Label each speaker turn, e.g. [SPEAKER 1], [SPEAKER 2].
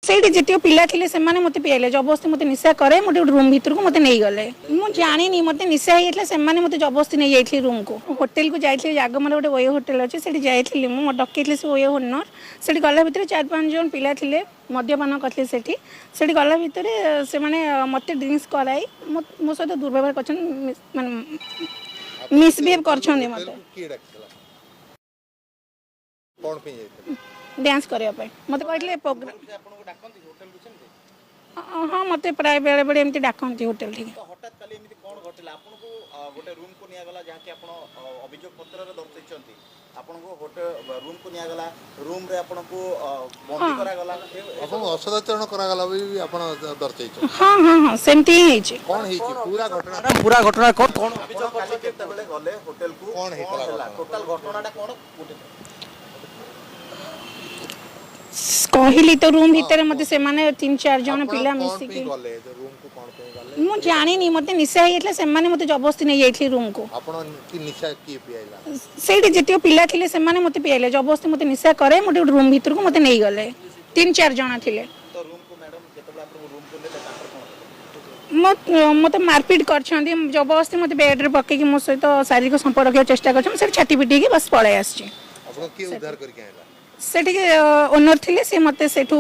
[SPEAKER 1] ସେଇଠି ଯେତିକି ପିଲା ଥିଲେ ସେମାନେ ମୋତେ ପିଆଇଲେ ଜବରଦସ୍ତି ମୋତେ ନିଶା करे ମୋତେ रूम भीतर को ମୋତେ नहीं गले मु जानी ମୋତେ निशा ହେଇଥିଲା ସେମାନେ ମୋତେ ଜବରଦସ୍ତି ନେଇ ଯାଇଥିଲେ रूम को होटल को जाइए जागमर गोटे ओयो होटल अच्छे से जाइए मुझे डकई से ओयो ओनर से गला भितर 4-5 जन पिला थे मद्यपान करते से गला भितर से मत ड्रिंक्स कराई मो सहित दुर्व्यवहार कर मिसबिहेव कर डांस करने मत कहते प्रोग्राम हाँ मत प्राय बेले बेले एमती डाकती होटल ठीक
[SPEAKER 2] हठात काली एमती कोन घटिला आपनको गोटे रूम को निया गला जहाँ कि आपण अभियोग पत्र रे दर्शाइछंती आपनको होटल रूम को निया गला रूम रे आपनको बंदी करा गला आपण असदाचरण करा गला भी आपण दर्शाइछ
[SPEAKER 1] हाँ हाँ हाँ सेमती ही है
[SPEAKER 2] कोन ही पूरा घटना कोन अभियोग काली केते बेले गले होटल को कोन हेतला टोटल घटनाटा कोन
[SPEAKER 1] कहली तो रूम भीतर मत से 3-4 जन पिला मिसिकी मु जानी मत निशा ହେଇଥିଲା ସେମାନେ मते जबरदस्ती नहीं जाइथि रूम को
[SPEAKER 2] आपण की निशा की पियाइला
[SPEAKER 1] सेठी जेतियो पिला थिले ସେମାନେ मते पियाइले जबरदस्ती मते निशा करे मते रूम भीतर को मते नहीं गले 3-4 जन थिले
[SPEAKER 2] तो रूम को मैडम केतबे आपण रूम को लेले तापर कोन
[SPEAKER 1] मते मारपीट करछंदी जबरदस्ती मते बेड रे पके कि मो सहित शारीरिक संपर्क रखिया चेष्टा करछम से छाती पिटी के बस पळे आछी
[SPEAKER 2] आपण की उद्धार करके आइला
[SPEAKER 1] सेठी ओनर थिले से मते सेठू